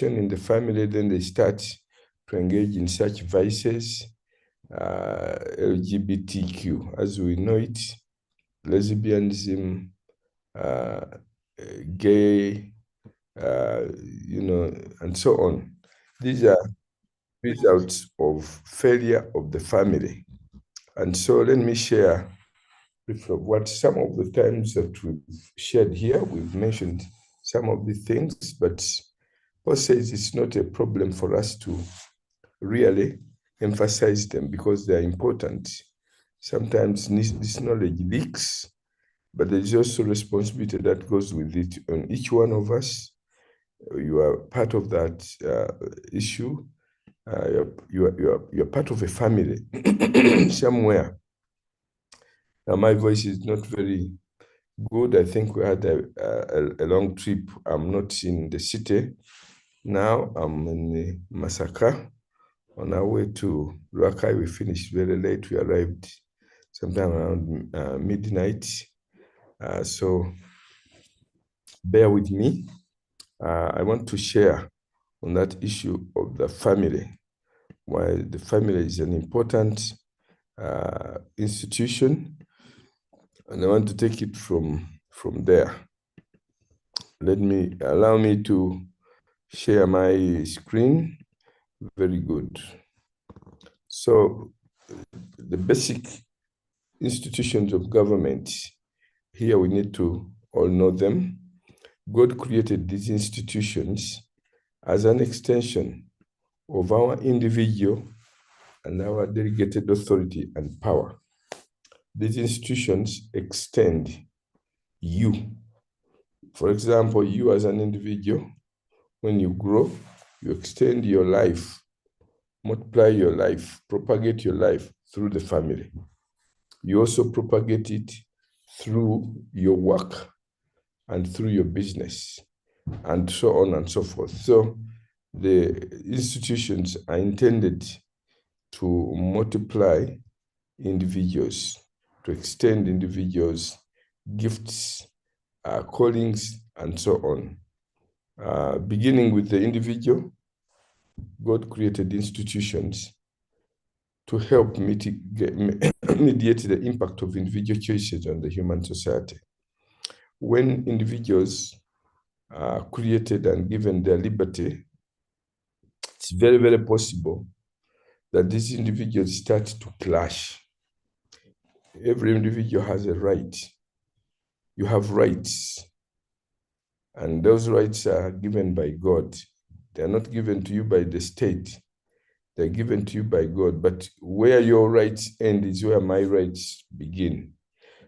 in the family, then they start to engage in such vices, LGBTQ, as we know it, lesbianism, gay, and so on. These are results of failure of the family. And so let me share what some of the times that we've shared here. We've mentioned some of the things, but Paul says it's not a problem for us to really emphasize them because they're important. Sometimes this knowledge leaks, but there's also responsibility that goes with it on each one of us. You are part of that issue. You're part of a family somewhere. Now, my voice is not very good. I think we had a long trip. I'm not in the city now. I'm in Masaka on our way to Rakai. We finished very late. We arrived sometime around midnight. So bear with me. I want to share on that issue of the family, why the family is an important institution, and I want to take it from there. Allow me to share my screen. Very good. So the basic institutions of government, here we need to all know them. God created these institutions as an extension of our individual and our delegated authority and power. These institutions extend you. For example, you as an individual, when you grow, you extend your life, multiply your life, propagate your life through the family. You also propagate it through your work and through your business, and so on and so forth. So the institutions are intended to multiply individuals, to extend individuals' gifts, callings, and so on. Beginning with the individual, God created institutions to help mediate the impact of individual choices on the human society. When individuals are created and given their liberty, it's very, very possible that these individuals start to clash. Every individual has a right. You have rights, and those rights are given by God. They're not given to you by the state. They're given to you by God. But where your rights end is where my rights begin.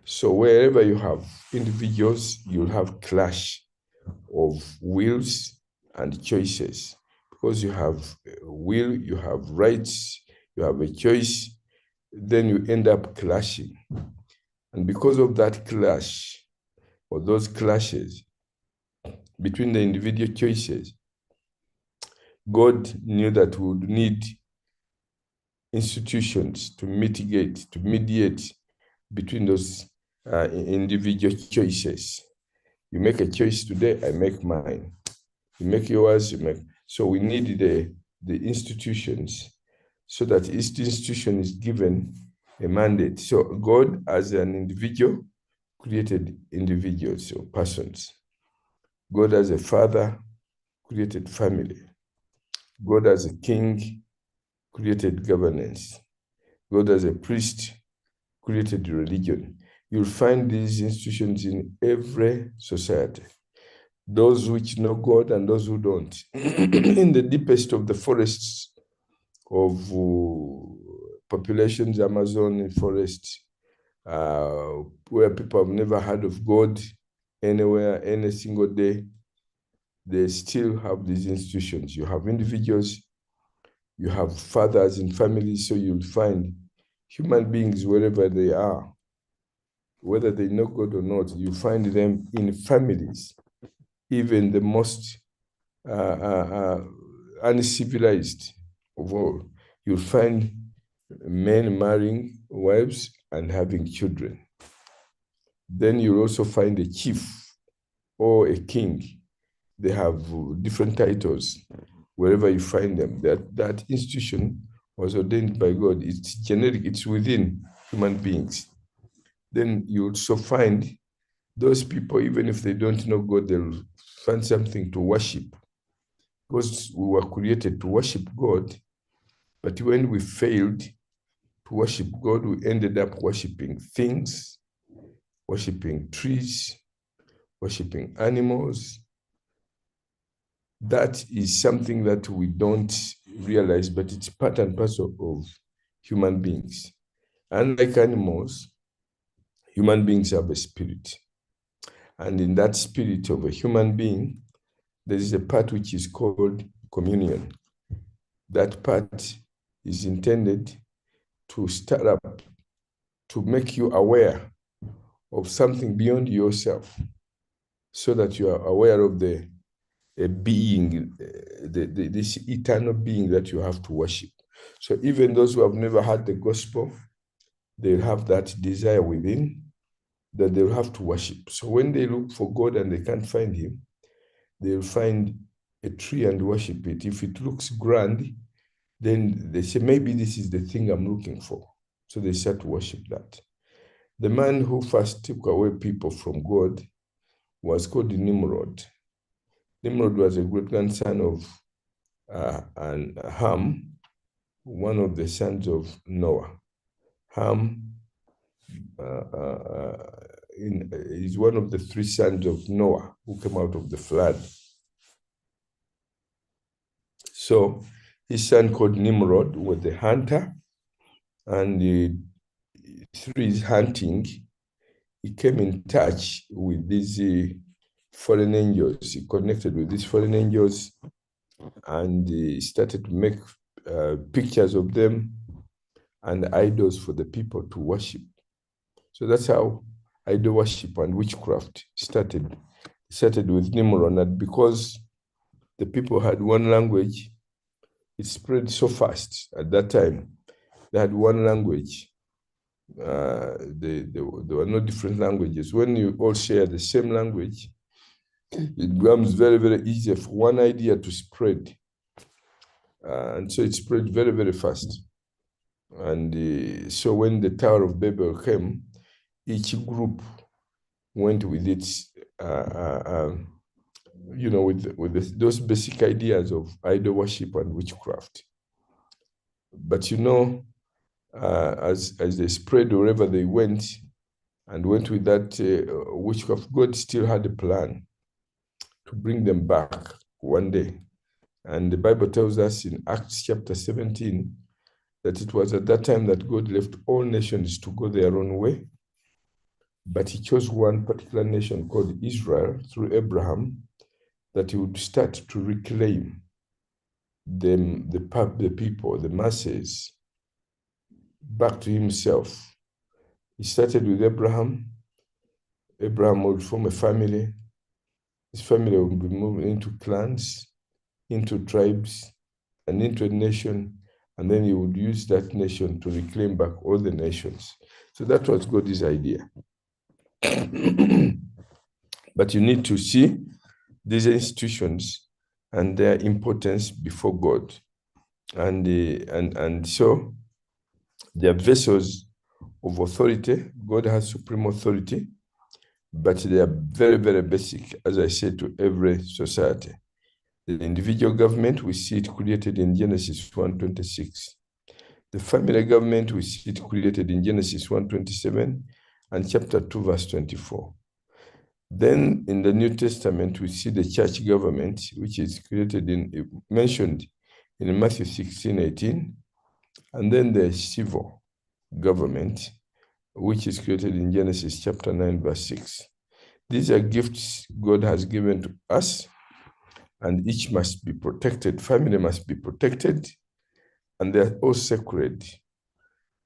So wherever you have individuals, you'll have clash of wills and choices. Because you have a will, you have rights, you have a choice, then you end up clashing. And because of that clash, or those clashes between the individual choices, God knew that we would need institutions to mediate between those individual choices. You make a choice today, I make mine. You make yours, you make. So we need the institutions so that each institution is given a mandate. So God, as an individual, created individuals or persons. God, as a father, created family. God, as a king, created governance. God, as a priest, created religion. You'll find these institutions in every society. Those which know God and those who don't. In the deepest of the forests of populations, Amazon forests, where people have never heard of God anywhere, any single day, they still have these institutions. You have individuals, you have fathers in families, so you'll find human beings wherever they are, whether they know God or not, you find them in families, even the most uncivilized of all. You'll find men marrying wives and having children. Then you'll also find a chief or a king. They have different titles. wherever you find them. That institution was ordained by God. It's generic, it's within human beings. Then you also find those people, even if they don't know God, they'll find something to worship. Because we were created to worship God, but when we failed to worship God, we ended up worshiping things, worshiping trees, worshiping animals. That is something that we don't realize, but it's part and parcel of human beings. Unlike animals, human beings have a spirit. And in that spirit of a human being, there is a part which is called communion. That part is intended to start up, to make you aware of something beyond yourself, so that you are aware of the being, this eternal being that you have to worship. So even those who have never heard the gospel, they have that desire within that they'll have to worship. So when they look for God and they can't find him, they'll find a tree and worship it. If it looks grand, then they say, maybe this is the thing I'm looking for. So they start to worship that. The man who first took away people from God was called Nimrod. Nimrod was a great-grandson of Ham, one of the sons of Noah. Ham is one of the three sons of Noah who came out of the flood. So his son called Nimrod was the hunter, and through his hunting, he came in touch with these fallen angels. He connected with these fallen angels, and he started to make pictures of them and idols for the people to worship. So that's how idol worship and witchcraft started. It started with Nimrod, and because the people had one language, it spread so fast at that time. They had one language. There were no different languages. When you all share the same language, it becomes very, very easy for one idea to spread. And so it spread very, very fast. And so when the Tower of Babel came, each group went with its, with those basic ideas of idol worship and witchcraft. But as they spread wherever they went, and went with that witchcraft, God still had a plan to bring them back one day. And the Bible tells us in Acts chapter 17 that it was at that time that God left all nations to go their own way, but he chose one particular nation called Israel through Abraham, that he would start to reclaim them, the people, the masses, back to himself. He started with Abraham. Abraham would form a family. His family would be moved into clans, into tribes, and into a nation. And then he would use that nation to reclaim back all the nations. So that was God's idea. But you need to see these institutions and their importance before God. And so they are vessels of authority. God has supreme authority, but they are very, very basic, as I said, to every society. The individual government, we see it created in Genesis 1:26. The family government, we see it created in Genesis 1:27 and chapter 2, verse 24. Then in the New Testament, we see the church government, which is mentioned in Matthew 16:18, and then the civil government, which is created in Genesis chapter 9, verse 6. These are gifts God has given to us, and each must be protected. Family must be protected, and they're all sacred.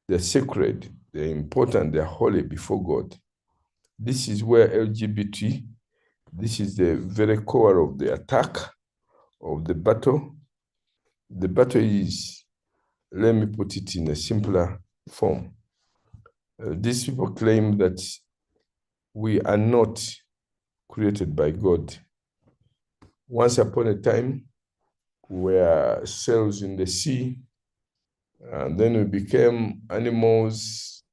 They're sacred, they're important, they're holy before God. This is where LGBT, this is the very core of the attack, of the battle. The battle is, let me put it in a simpler form. These people claim that we are not created by God. Once upon a time, were cells in the sea, and then we became animals,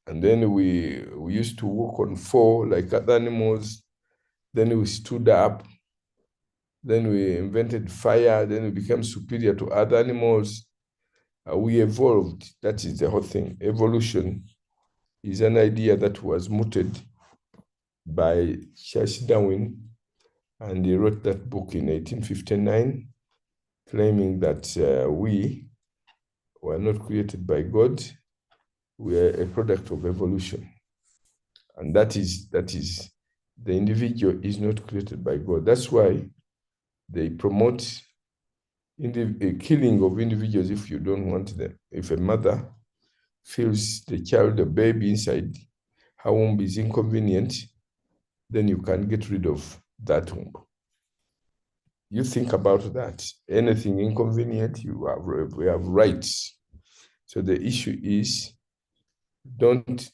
and then we used to walk on four like other animals. Then we stood up. Then we invented fire. Then we became superior to other animals. We evolved. That is the whole thing. Evolution is an idea that was mooted by Charles Darwin, and he wrote that book in 1859, claiming that we were not created by God. We are a product of evolution. And that is the individual is not created by God. That's why they promote killing of individuals if you don't want them. If a mother feels the child, the baby inside her womb is inconvenient, then you can get rid of that womb. You think about that. Anything inconvenient, we have rights. So the issue is don't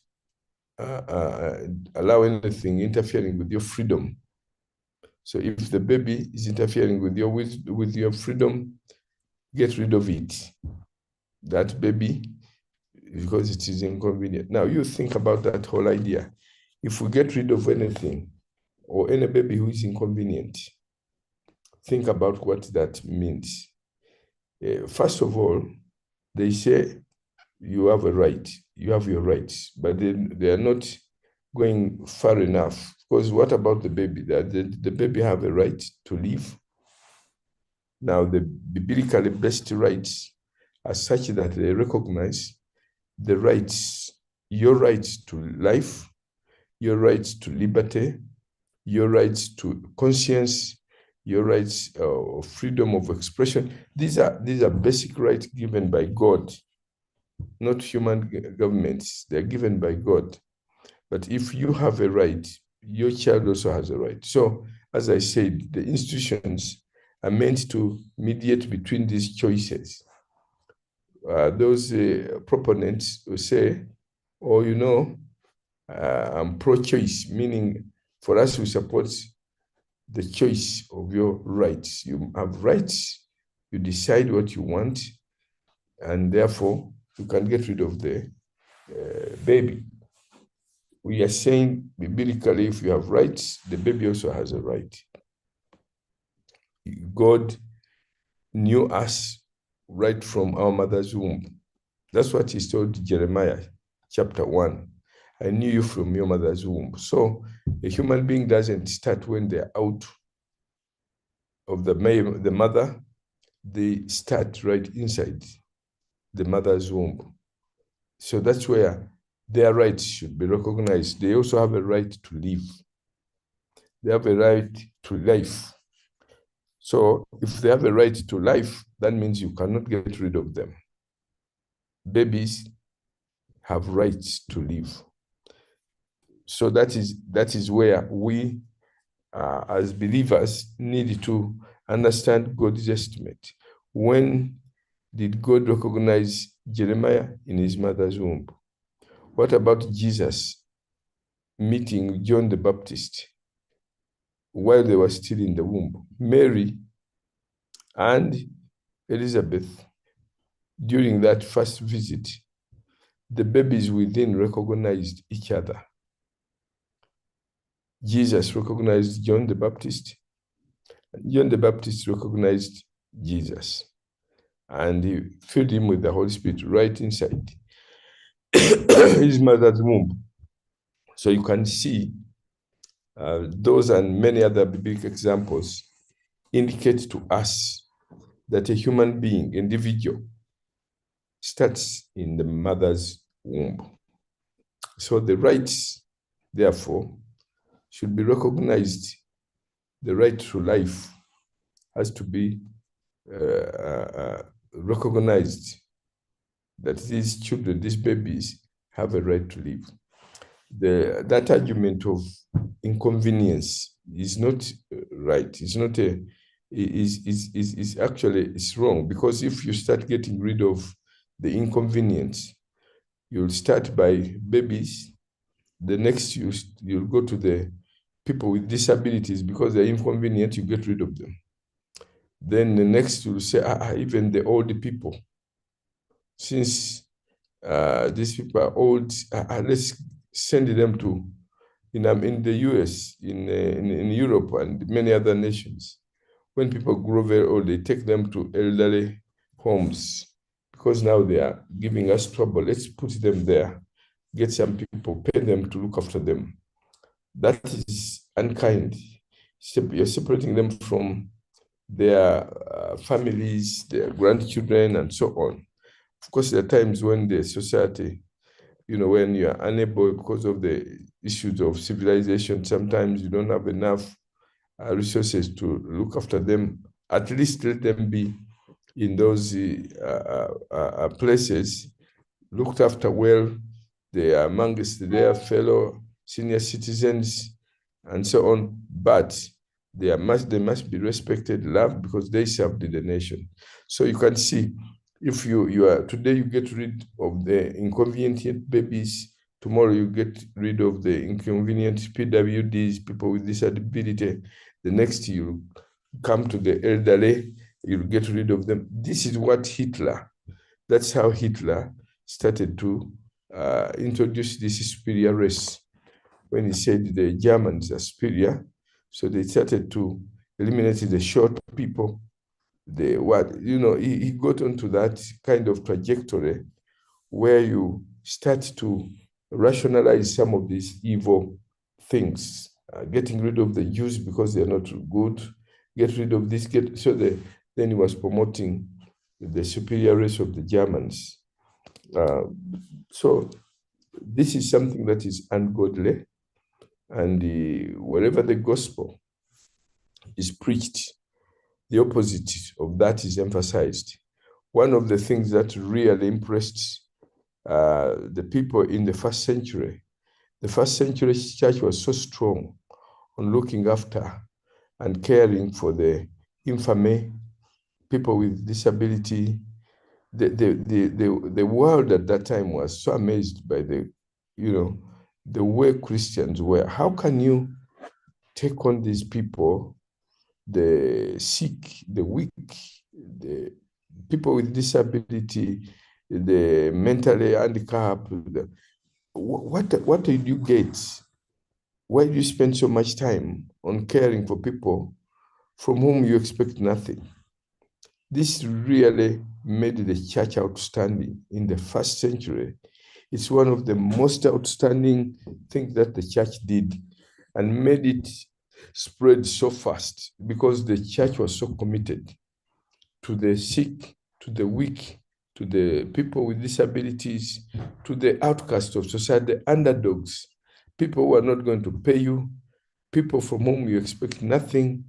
allow anything interfering with your freedom. So if the baby is interfering with your freedom, get rid of it. That baby, because it is inconvenient. Now you think about that whole idea. If we get rid of anything or any baby who is inconvenient, think about what that means. First of all, they say you have a right, you have your rights, but they are not going far enough. Because what about the baby? The baby have a right to live. Now, the biblically based rights are such that they recognize the rights, your rights to life, your rights to liberty, your rights to conscience, your rights of freedom of expression. These are basic rights given by God, not human governments. They're given by God. But if you have a right, your child also has a right. So, as I said, the institutions are meant to mediate between these choices. Those proponents will say, oh, I'm pro-choice, meaning for us, we support the choice of your rights. You have rights, you decide what you want, and therefore you can get rid of the baby. We are saying biblically, if you have rights, the baby also has a right. God knew us right from our mother's womb. That's what he told Jeremiah, chapter 1. I knew you from your mother's womb. So a human being doesn't start when they're out of the mother. They start right inside the mother's womb. So that's where their rights should be recognized. They also have a right to live. They have a right to life. So if they have a right to life, that means you cannot get rid of them. Babies have rights to live. So that is where we, as believers, need to understand God's estimate. When did God recognize Jeremiah in his mother's womb? What about Jesus meeting John the Baptist while they were still in the womb? Mary and Elizabeth, during that first visit, the babies within recognized each other. Jesus recognized John the Baptist. John the Baptist recognized Jesus. And he filled him with the Holy Spirit right inside his mother's womb. So you can see those and many other biblical examples indicate to us that a human being, individual, starts in the mother's womb. So the rights, therefore, should be recognized. The right to life has to be recognized, that these children, these babies, have a right to live. That argument of inconvenience is not right. It's not is actually it's wrong, because if you start getting rid of the inconvenience, you'll start by babies. The next you'll go to the people with disabilities, because they're inconvenient, you get rid of them. Then the next will say, even the old people, since these people are old, let's send them to, in the US, in Europe, and many other nations. When people grow very old, they take them to elderly homes because now they are giving us trouble. Let's put them there, get some people, pay them to look after them. That is unkind. You're separating them from their families, their grandchildren, and so on. Of course, there are times when the society, when you are unable because of the issues of civilization, sometimes you don't have enough resources to look after them. At least let them be in those places, looked after well. They are amongst their fellow senior citizens and so on. But they must be respected, loved, because they served the nation. So you can see, if you are today, you get rid of the inconvenient babies. Tomorrow you get rid of the inconvenient PWDs, people with disability. The next you come to the elderly, you'll get rid of them. This is what that's how Hitler started to introduce this superior race. When he said the Germans are superior, so they started to eliminate the short people. He got onto that kind of trajectory where you start to rationalize some of these evil things, getting rid of the Jews because they're not good, get rid of this, then he was promoting the superior race of the Germans. Uh, so this is something that is ungodly, and wherever the gospel is preached, the opposite of that is emphasized. One of the things that really impressed the people in the first century church was so strong on looking after and caring for the infirm, people with disability. The world at that time was so amazed by the way Christians were. How can you take on these people, the sick, the weak, the people with disability, the mentally handicapped? What did you get? Why do you spend so much time on caring for people from whom you expect nothing? This really made the church outstanding in the first century. It's one of the most outstanding things that the church did, and made it spread so fast because the church was so committed to the sick, to the weak, to the people with disabilities, to the outcasts of society, the underdogs, people who are not going to pay you, people from whom you expect nothing.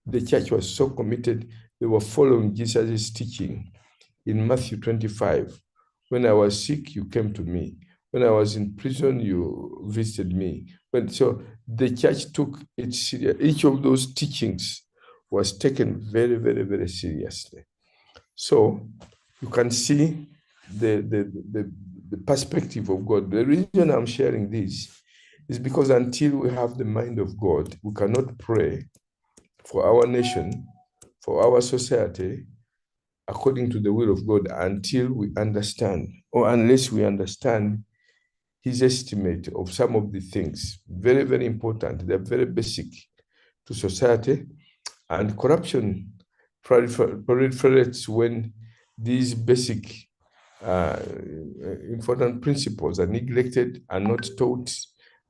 The church was so committed. They were following Jesus' teaching in Matthew 25. When I was sick, you came to me. When I was in prison, you visited me. So the church took it serious. Each of those teachings was taken very, very, very seriously. So you can see the perspective of God. The reason I'm sharing this is because until we have the mind of God, we cannot pray for our nation, for our society, according to the will of God, until we understand, or unless we understand his estimate of some of the things. Very, very important. They're very basic to society. And corruption proliferates when these basic important principles are neglected, are not taught,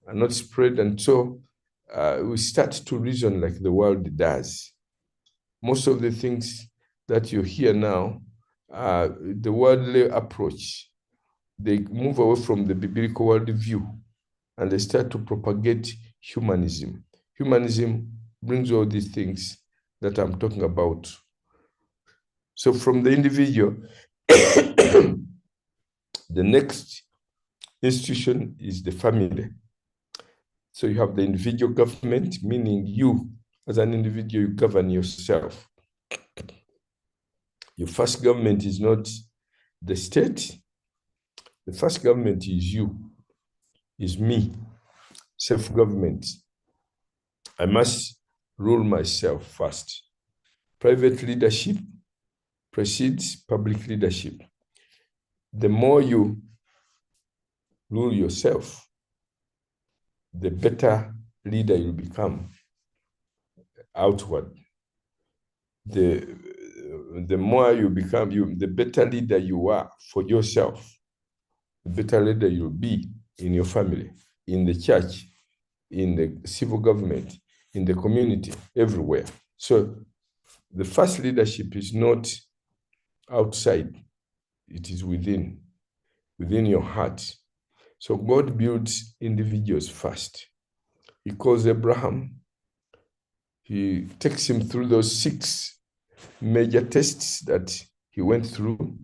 are not spread. And so we start to reason like the world does. Most of the things that you hear now, the worldly approach, they move away from the biblical worldview and they start to propagate humanism. Humanism brings all these things that I'm talking about. So from the individual, the next institution is the family. So you have the individual government, meaning you, as an individual, you govern yourself. Your first government is not the state. The first government is you, is me, self-government. I must rule myself first. Private leadership precedes public leadership. The more you rule yourself, the better leader you'll become outward. The more you become, the better leader you are for yourself, the better leader you'll be in your family, in the church, in the civil government, in the community, everywhere. So the first leadership is not outside, it is within your heart. So God builds individuals first. He calls Abraham. He takes him through those 6 major tests that he went through.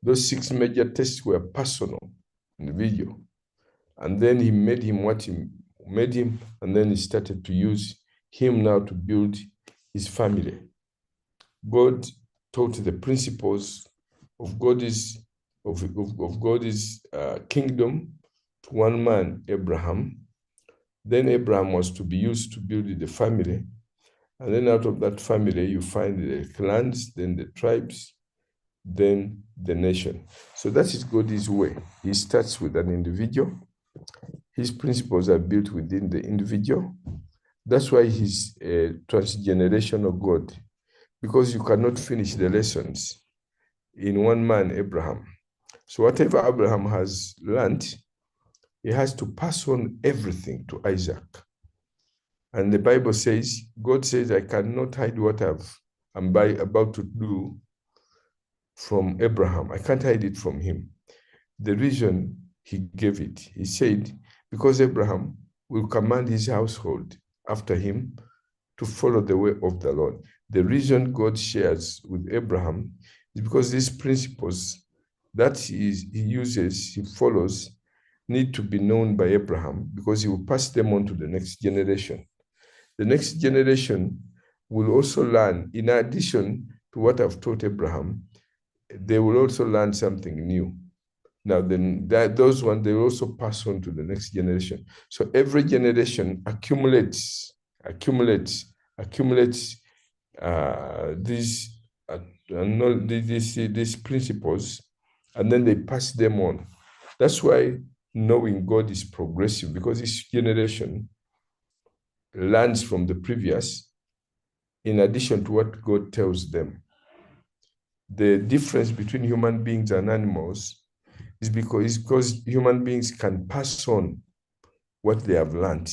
Those 6 major tests were personal, individual. And then he made him what he made him, and then he started to use him now to build his family. God taught the principles of God's kingdom to one man, Abraham. Then Abraham was to be used to build the family. And then out of that family, you find the clans, then the tribes, then the nation. So that is God's way. He starts with an individual. His principles are built within the individual. That's why he's a transgenerational God, because you cannot finish the lessons in one man, Abraham. So whatever Abraham has learned, he has to pass on everything to Isaac. And the Bible says, God says, I cannot hide what I'm about to do from Abraham. I can't hide it from him. The reason he gave it, he said, because Abraham will command his household after him to follow the way of the Lord. The reason God shares with Abraham is because these principles that he uses, he follows, need to be known by Abraham, because he will pass them on to the next generation. The next generation will also learn, in addition to what I've taught Abraham, they will also learn something new. Now, then those ones, they will also pass on to the next generation. So every generation accumulates these principles, and then they pass them on. That's why knowing God is progressive, because each generation learns from the previous, in addition to what God tells them. The difference between human beings and animals is because human beings can pass on what they have learned,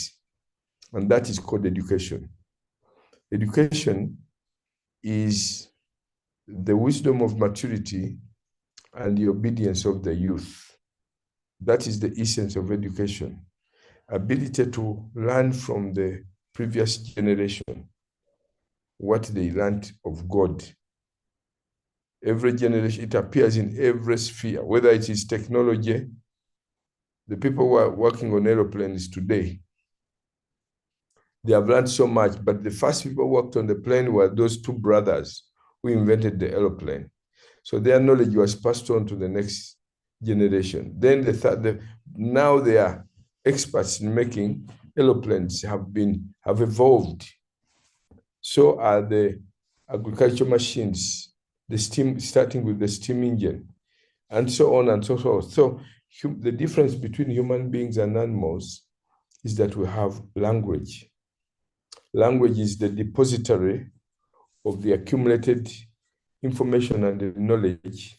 and that is called education. Education is the wisdom of maturity and the obedience of the youth. That is the essence of education. Ability to learn from the previous generation what they learned of God. Every generation, it appears in every sphere, whether it is technology. The people who are working on aeroplanes today, they have learned so much, but the first people who worked on the plane were those 2 brothers who invented the aeroplane. So their knowledge was passed on to the next generation. Then now they are experts in making aeroplanes, have evolved. So are the agricultural machines, starting with the steam engine, and so on and so forth. So the difference between human beings and animals is that we have language. Language is the depository of the accumulated information and the knowledge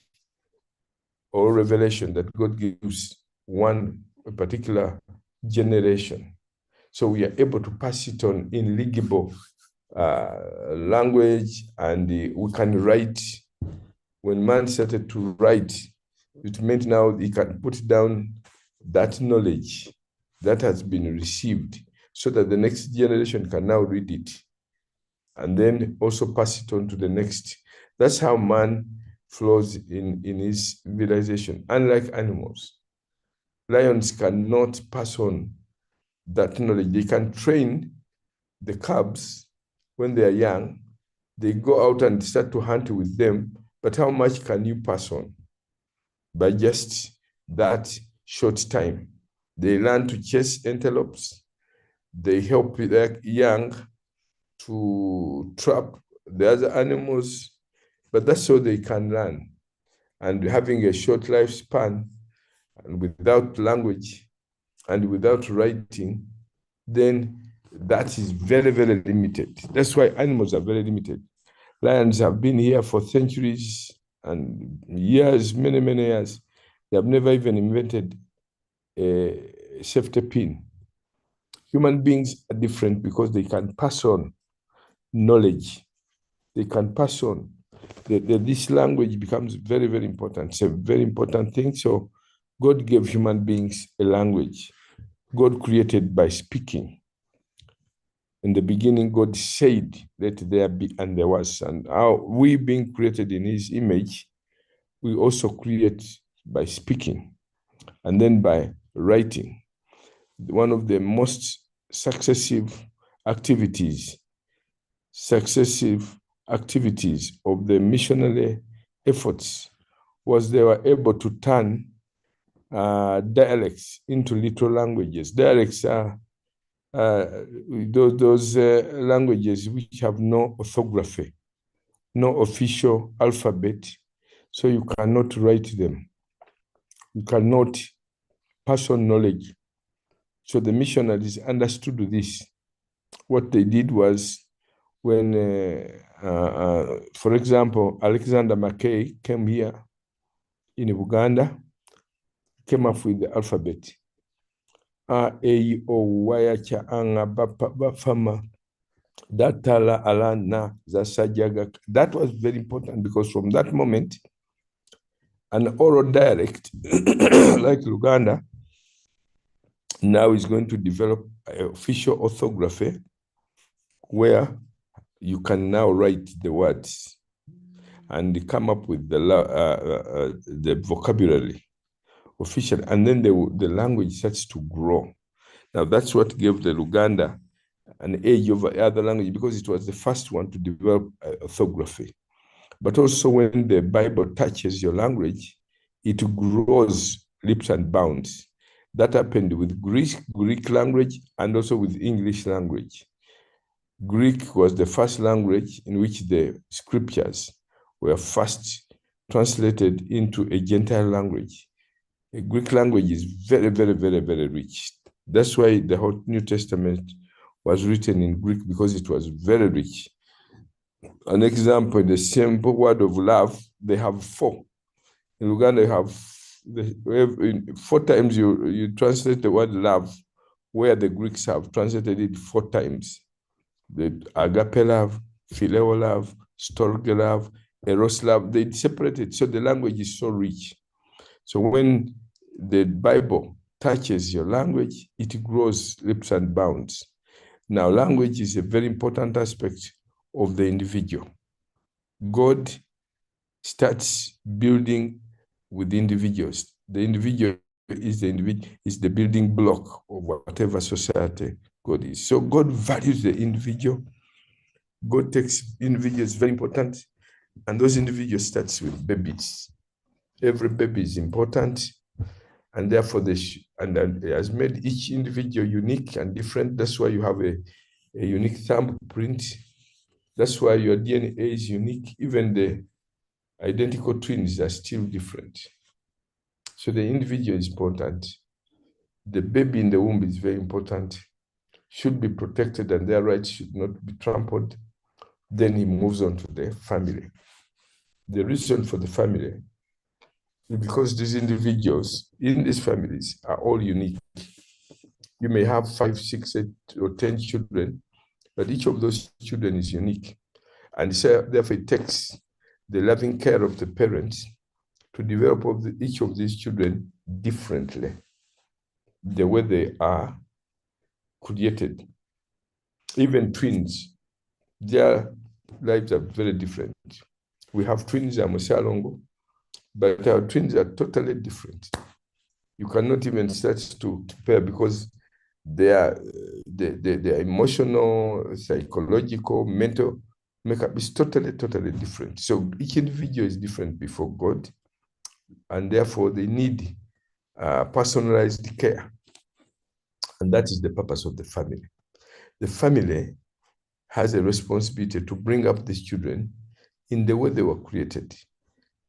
or revelation that God gives a particular generation. So we are able to pass it on in legible language, and we can write. When man started to write, it meant now he can put down that knowledge that has been received, so that the next generation can now read it and then also pass it on to the next. That's how man flows in his civilization. Unlike animals, lions cannot pass on that knowledge. They can train the cubs when they are young. They go out and start to hunt with them, but how much can you pass on? By just that short time. They learn to chase antelopes. They help their young to trap the other animals, but that's so they can learn. And having a short lifespan and without language and without writing, then that is very, very limited. That's why animals are very limited. Lions have been here for centuries and years, many, many years. They have never even invented a safety pin. Human beings are different because they can pass on knowledge. They can pass on. This language becomes very, very important. It's a very important thing. So God gave human beings a language. God created by speaking. In the beginning, God said, let there be, and there was. And we being created in his image, we also create by speaking and then by writing. One of the most successive activities of the missionary efforts was they were able to turn dialects into little languages. Dialects are those languages which have no orthography, no official alphabet, so you cannot write them. You cannot pass on knowledge. So the missionaries understood this. What they did was when, for example, Alexander Mackay came here in Uganda, came up with the alphabet. A, E, O, Y, Ch, Anga, Bapa, Bafama, Datala, Alana, Zasajaga. That was very important because from that moment, an oral dialect like Luganda now is going to develop official orthography where you can now write the words and come up with the vocabulary official, and then the language starts to grow. Now that's what gave the Luganda an edge over other language because it was the first one to develop orthography. But also when the Bible touches your language, it grows leaps and bounds. That happened with Greek language and also with English language. Greek was the first language in which the scriptures were first translated into a Gentile language. A Greek language is very, very, very, very rich. That's why the whole New Testament was written in Greek because it was very rich. An example, the simple word of love, they have four. In Uganda, you have 4 times you translate the word love, where the Greeks have translated it 4 times. The agape love, phileo love, storge love, eros love, they separated. So the language is so rich. So when the Bible touches your language, it grows leaps and bounds. Now, language is a very important aspect of the individual. God starts building with individuals. The individual is the building block of whatever society God is. So God values the individual. God takes individuals very important, and those individuals starts with babies. Every baby is important, and therefore and has made each individual unique and different. That's why you have a unique thumbprint. That's why your DNA is unique. Even the identical twins are still different. So the individual is important. The baby in the womb is very important, should be protected, and their rights should not be trampled. Then he moves on to the family. The reason for the family is because these individuals in these families are all unique. You may have 5, 6, 8, or 10 children, but each of those children is unique. And so therefore it takes the loving care of the parents to develop each of these children differently, the way they are created. Even twins, their lives are very different. We have twins, Amosalongo, but our twins are totally different. You cannot even start to compare because their emotional, psychological, mental makeup is totally, totally different. So each individual is different before God, and therefore they need personalized care. And that is the purpose of the family. The family has a responsibility to bring up these children in the way they were created,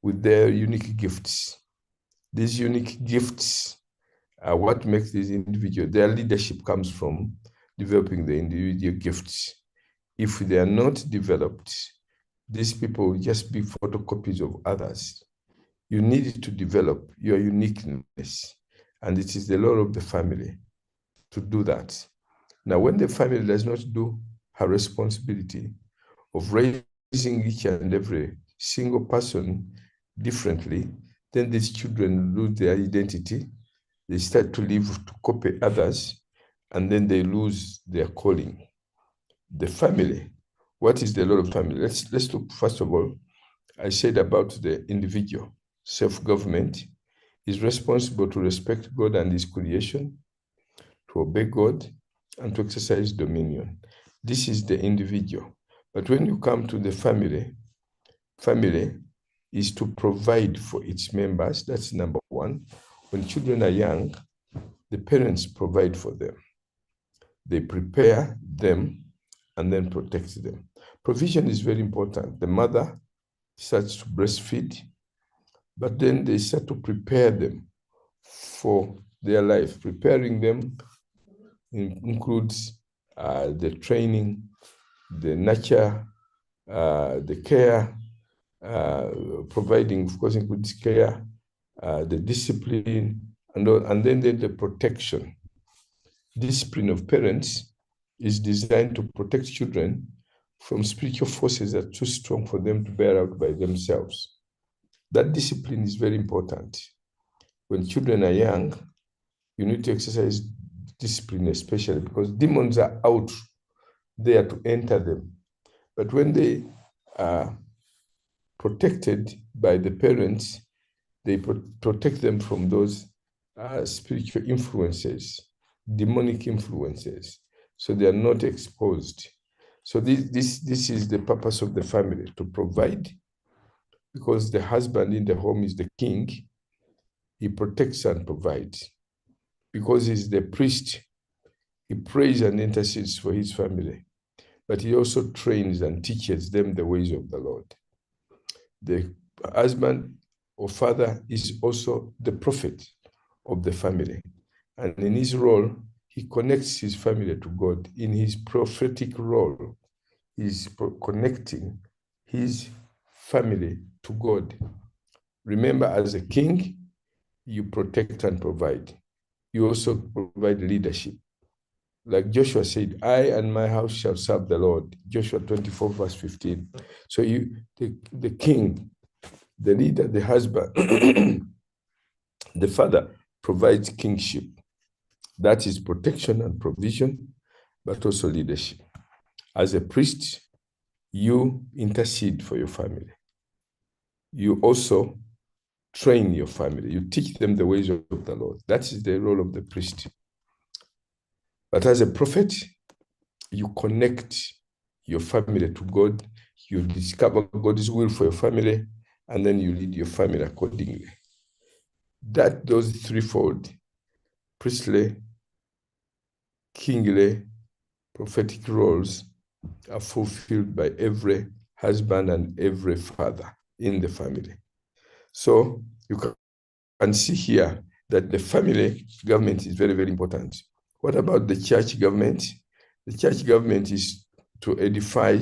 with their unique gifts. These unique gifts are what makes these individuals, their leadership comes from developing the individual gifts. If they are not developed, these people will just be photocopies of others. You need to develop your uniqueness, and it is the role of the family to do that. Now, when the family does not do her responsibility of raising each and every single person differently, then these children lose their identity. They start to live to copy others, and then they lose their calling. The family. What is the role of family? Let's look, first of all, I said about the individual. Self-government is responsible to respect God and his creation, to obey God, and to exercise dominion. This is the individual. But when you come to the family, family is to provide for its members. That's number one. When children are young, the parents provide for them. They prepare them and then protect them. Provision is very important. The mother starts to breastfeed, but then they start to prepare them for their life. Preparing them includes the training, the nurture, the care, providing, of course, includes care, the discipline, and then the protection. Discipline of parents is designed to protect children from spiritual forces that are too strong for them to bear out by themselves. That discipline is very important. When children are young, you need to exercise discipline, especially because demons are out there to enter them. But when they are protected by the parents, they protect them from those spiritual influences, demonic influences, so they are not exposed. So this is the purpose of the family, to provide, because the husband in the home is the king. He protects and provides. Because he's the priest, he prays and intercedes for his family, but he also trains and teaches them the ways of the Lord. The husband or father is also the prophet of the family. And in his role, he connects his family to God. In his prophetic role, he's connecting his family to God. Remember, as a king, you protect and provide. You also provide leadership. Like Joshua said, I and my house shall serve the Lord. Joshua 24, verse 15. So the king, the leader, the husband, the father provides kingship. That is protection and provision, but also leadership. As a priest, you intercede for your family. You also train your family. You teach them the ways of the Lord. That is the role of the priest. But as a prophet, you connect your family to God. You discover God's will for your family, and then you lead your family accordingly. Those threefold, priestly, kingly, prophetic roles, are fulfilled by every husband and every father in the family. So you can see here that the family government is very, very important. What about the church government? The church government is to edify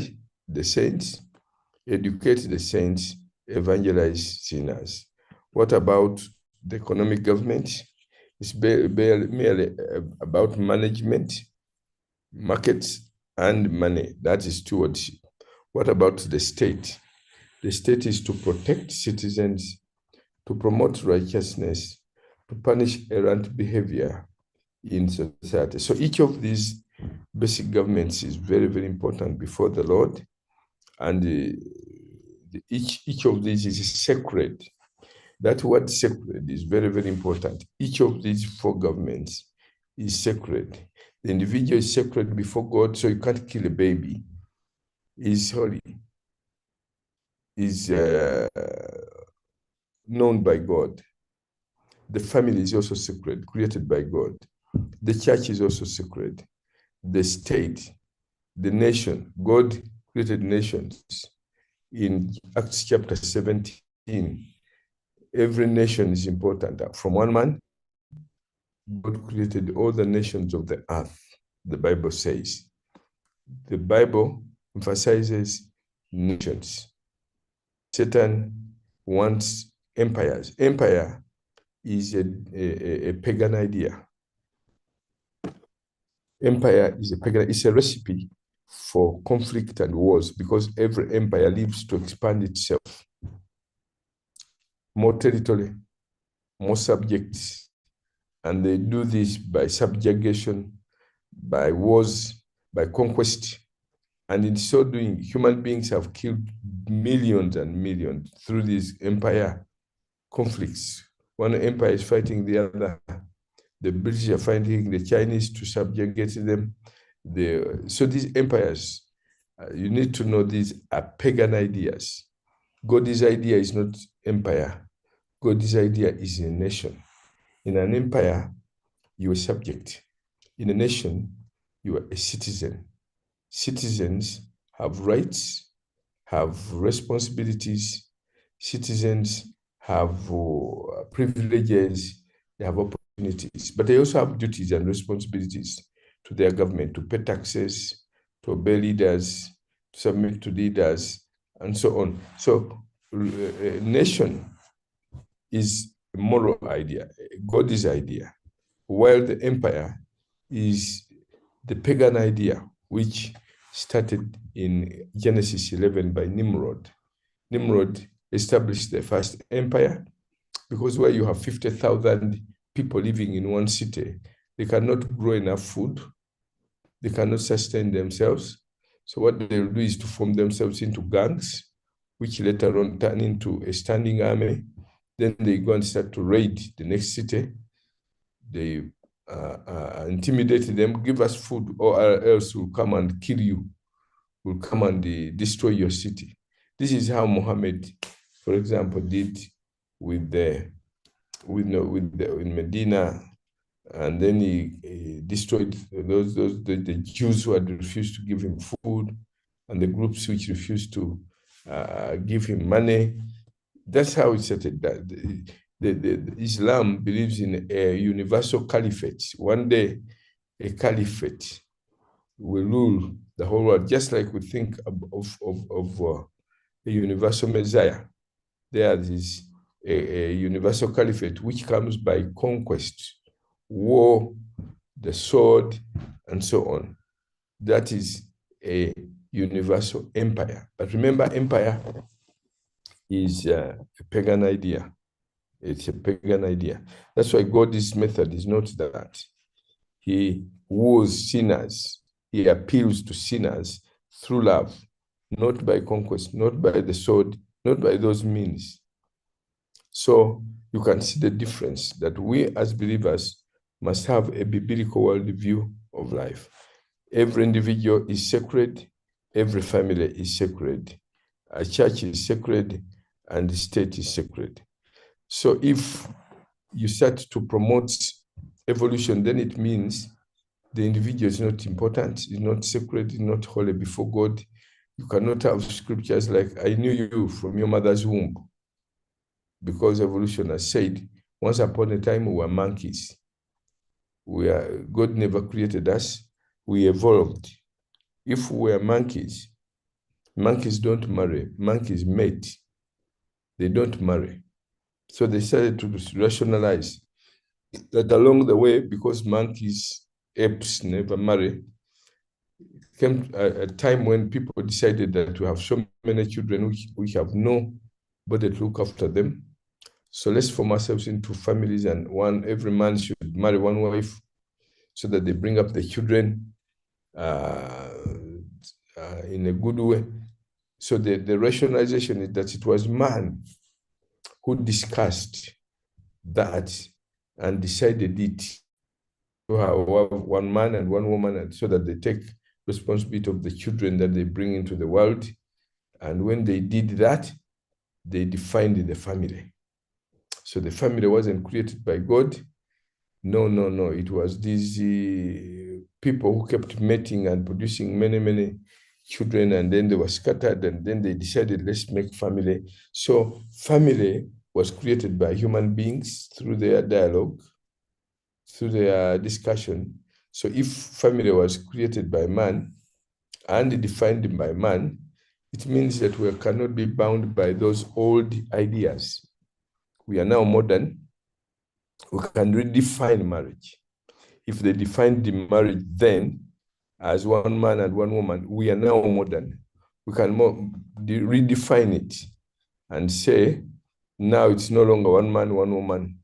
the saints, educate the saints, evangelize sinners. What about the economic government? It's merely about management, markets, and money. That is stewardship. What about the state? The state is to protect citizens, to promote righteousness, to punish errant behavior in society. So each of these basic governments is very, very important before the Lord, and each of these is sacred. That word sacred is very, very important. Each of these four governments is sacred. The individual is sacred before God, so you can't kill a baby. He's holy. Is known by God. The family is also sacred, created by God. The church is also sacred. The state the nation. God created nations. In Acts chapter 17, every nation is important. From one man, God created all the nations of the earth, the Bible says. The Bible emphasizes nations. Satan wants empires. Empire is a pagan idea. Empire is a pagan, it's a recipe for conflict and wars because every empire lives to expand itself. More territory, more subjects, and they do this by subjugation, by wars, by conquest. And in so doing, human beings have killed millions and millions through these empire conflicts. One empire is fighting the other. The British are fighting the Chinese to subjugate them. So these empires, you need to know these are pagan ideas. God's idea is not empire. God's idea is a nation. In an empire, you are subject. In a nation, you are a citizen. Citizens have rights, have responsibilities. Citizens have privileges, they have opportunities, but they also have duties and responsibilities to their government, to pay taxes, to obey leaders, to submit to leaders, and so on. So a nation is a moral idea, God's idea, while the empire is the pagan idea, which started in Genesis 11 by Nimrod. Nimrod established the first empire because where you have 50,000 people living in one city, they cannot grow enough food, they cannot sustain themselves. So what they'll do is to form themselves into gangs, which later on turn into a standing army. Then they go and start to raid the next city. They intimidate them, give us food, or else we'll come and kill you, will come and destroy your city. This is how Muhammad, for example, did with in Medina, and then he destroyed the Jews who had refused to give him food, and the groups which refused to give him money. That's how it started. The Islam believes in a universal caliphate. One day, a caliphate will rule the whole world, just like we think of a universal Messiah. There is a universal caliphate which comes by conquest, war, the sword, and so on. That is a universal empire. But remember, empire is a pagan idea. It's a pagan idea. That's why God's method is not that. He woos sinners. He appeals to sinners through love, not by conquest, not by the sword, not by those means. So you can see the difference that we as believers must have a biblical worldview of life. Every individual is sacred. Every family is sacred. A church is sacred, and the state is sacred. So if you start to promote evolution, then it means the individual is not important, is not sacred, is not holy before God. You cannot have scriptures like, I knew you from your mother's womb, because evolution has said, once upon a time we were monkeys. God never created us, we evolved. If we were monkeys, monkeys don't marry, monkeys mate, they don't marry. So they started to rationalize that along the way, because monkeys, apes never marry, came a time when people decided that we have so many children we have nobody to look after them. So let's form ourselves into families, and every man should marry one wife so that they bring up the children in a good way. So the rationalization is that it was man who discussed that and decided it to have one man and one woman, and so that they take responsibility of the children that they bring into the world. And when they did that, they defined the family. So the family wasn't created by God. No. It was these people who kept mating and producing many, many children, and then they were scattered, and then they decided, let's make family. So family was created by human beings through their dialogue, through their discussion. So if family was created by man and defined by man, it means that we cannot be bound by those old ideas. We are now modern. We can redefine marriage. If they defined the marriage then as one man and one woman, we are now modern. We can redefine it and say, now it's no longer one man, one woman.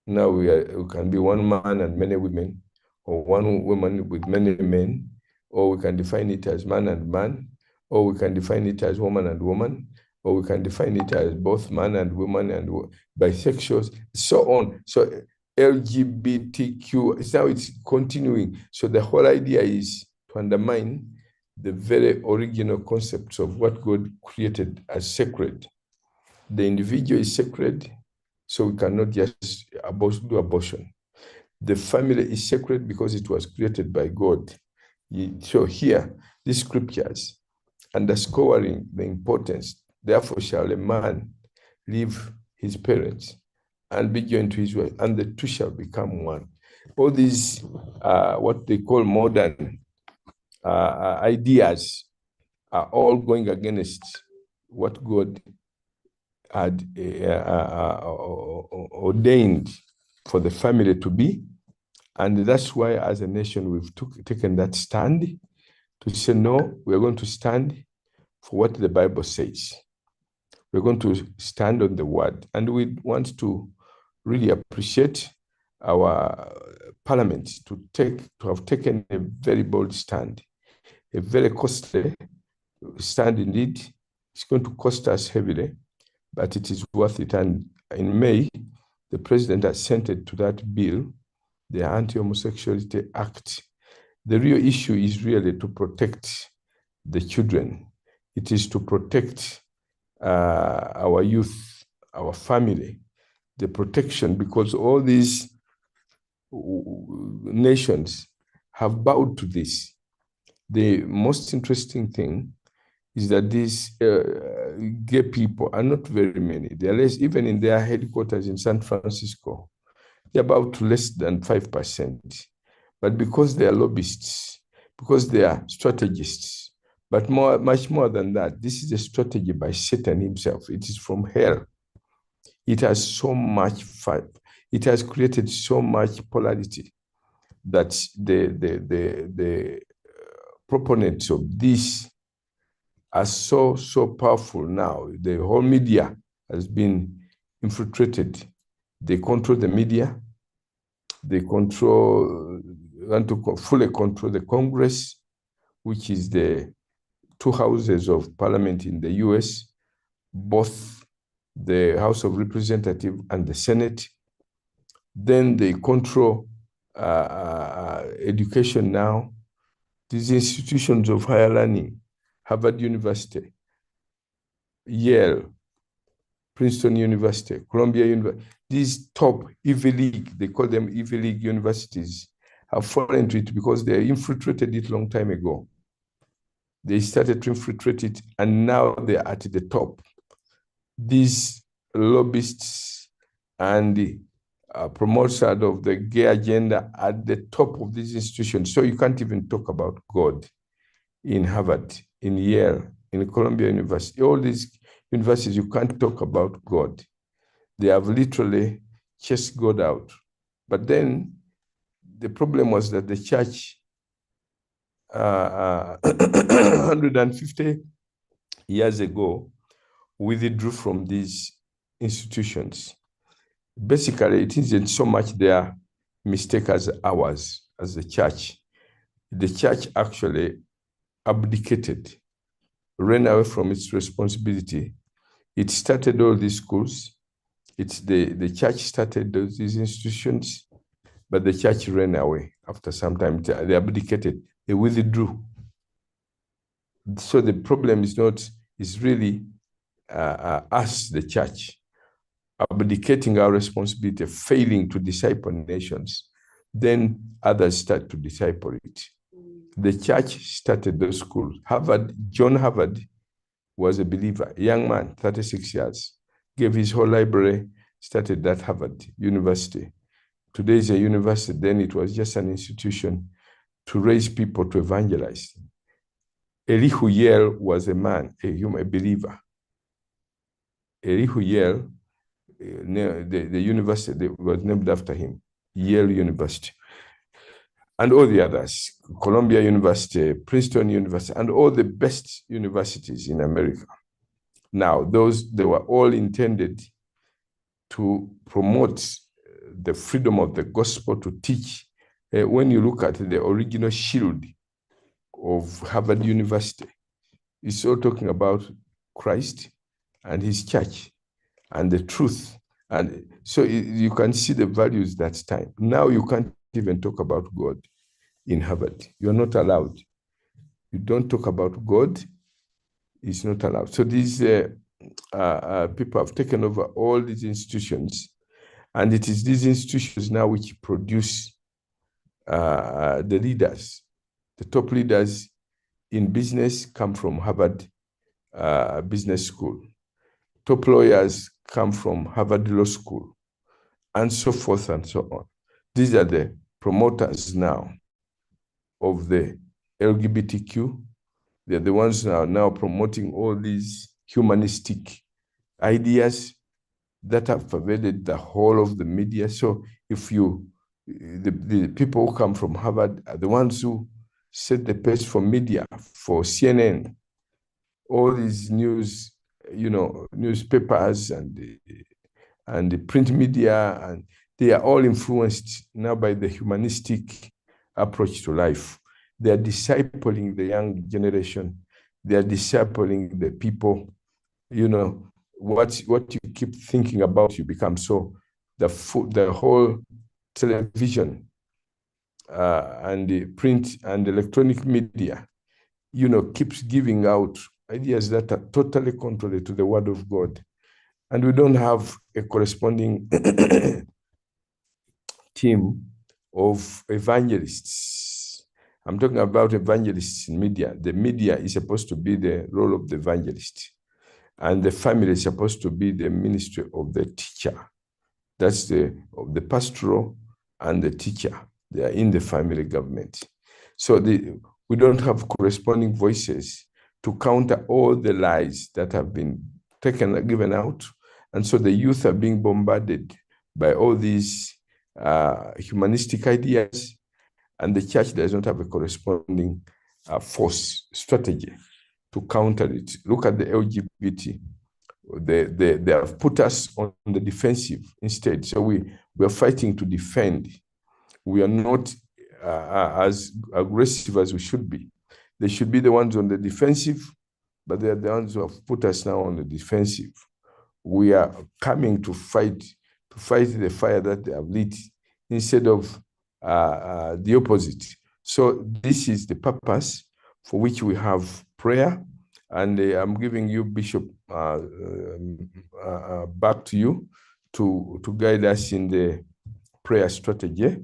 Now we can be one man and many women, or one woman with many men, or we can define it as man and man, or we can define it as woman and woman, or we can define it as both man and woman and bisexuals, so on. So LGBTQ, now it's continuing. So the whole idea is to undermine the very original concepts of what God created as sacred. The individual is sacred, so we cannot just do abortion. The family is sacred because it was created by God. So here, these scriptures underscoring the importance, therefore shall a man leave his parents and be joined to his wife, and the two shall become one. All these, what they call modern ideas, are all going against what God had ordained for the family to be. And that's why, as a nation, we've taken that stand to say, no, we're going to stand for what the Bible says. We're going to stand on the word. And we want to really appreciate our parliament to have taken a very bold stand, a very costly stand indeed. It's going to cost us heavily, but it is worth it. And in May, the president assented to that bill, the Anti-Homosexuality Act. The real issue is really to protect the children. It is to protect our youth, our family, the protection, because all these nations have bowed to this. The most interesting thing is that these gay people are not very many. They're less, even in their headquarters in San Francisco, they're about less than 5%. But because they are lobbyists, because they are strategists, but much more than that, this is a strategy by Satan himself. It is from hell. It has so much fight. It has created so much polarity that the proponents of this are so powerful now. The whole media has been infiltrated. They control the media. They want to fully control the Congress, which is the two houses of parliament in the US, both the House of Representatives and the Senate. Then they control education now. These institutions of higher learning, Harvard University, Yale, Princeton University, Columbia University, these top Ivy League, they call them Ivy League universities, have fallen to it because they infiltrated it a long time ago. They started to infiltrate it, and now they're at the top. These lobbyists and the promoters of the gay agenda at the top of these institutions. So you can't even talk about God in Harvard, in Yale, in Columbia University. All these universities, you can't talk about God. They have literally chased God out. But then the problem was that the church, 150 years ago, withdrew from these institutions. Basically, it isn't so much their mistake as ours, as the church. The church actually abdicated, ran away from its responsibility. It started all these schools. It's the church started these institutions, but the church ran away after some time. They abdicated, they withdrew. So the problem is really us, the church, abdicating our responsibility, failing to disciple nations. Then others start to disciple it. The church started those schools. John Harvard was a believer, a young man, 36 years, gave his whole library, started that Harvard University. Today is a university, then it was just an institution to raise people to evangelize. Elihu Yale was a man, a believer. Elihu Yale, the university was named after him, Yale University. And all the others, Columbia University, Princeton University, and all the best universities in America. Now, they were all intended to promote the freedom of the gospel, to teach. When you look at the original shield of Harvard University, it's all talking about Christ and his church and the truth. And so you can see the values that time. Now you can't even talk about God in Harvard. You're not allowed. You don't talk about God. It's not allowed. So these people have taken over all these institutions, and it is these institutions now which produce the leaders. The top leaders in business come from Harvard Business School. Top lawyers come from Harvard Law School, and so forth and so on. These are the promoters now of the LGBTQ. They're the ones now promoting all these humanistic ideas that have pervaded the whole of the media. So if the people who come from Harvard are the ones who set the pace for media, for CNN, all these newspapers and the print media, and they are all influenced now by the humanistic approach to life. They are discipling the young generation. They are discipling the people. What you keep thinking about, you become. So the whole television and the print and electronic media, keeps giving out ideas that are totally contrary to the word of God. And we don't have a corresponding team of evangelists. I'm talking about evangelists in media. The media is supposed to be the role of the evangelist, and the family is supposed to be the ministry of the teacher. That's of the pastoral and the teacher. They are in the family government. So we don't have corresponding voices to counter all the lies that have been given out. And so the youth are being bombarded by all these humanistic ideas, and the church does not have a corresponding force strategy to counter it. Look at the LGBT. They have put us on the defensive instead. So we are fighting to defend. We are not as aggressive as we should be. They should be the ones on the defensive, but they are the ones who have put us now on the defensive. We are coming to fight the fire that they have lit instead of the opposite. So this is the purpose for which we have prayer. And I'm giving you, Bishop, back to you to guide us in the prayer strategy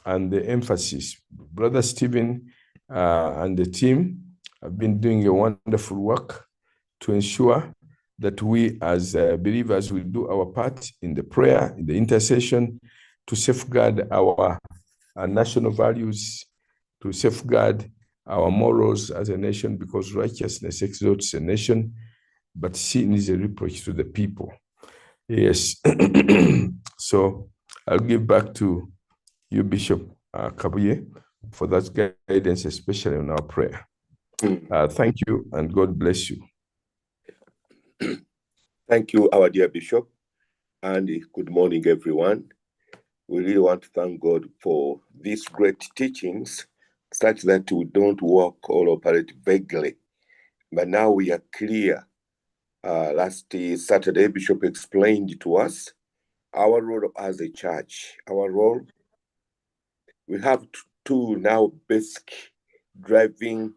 and the emphasis. Brother Stephen and the team have been doing a wonderful work to ensure that we as believers will do our part in the prayer, in the intercession, to safeguard our national values, to safeguard our morals as a nation, because righteousness exalts a nation, but sin is a reproach to the people. Yes. So I'll give back to you, Bishop Kabuye, for that guidance, especially on our prayer. Thank you, and God bless you. Thank you, our dear Bishop, and good morning, everyone. We really want to thank God for these great teachings, such that we don't walk or operate vaguely, but now we are clear. Last Saturday, Bishop explained to us our role as a church. Our role, we have two now basic driving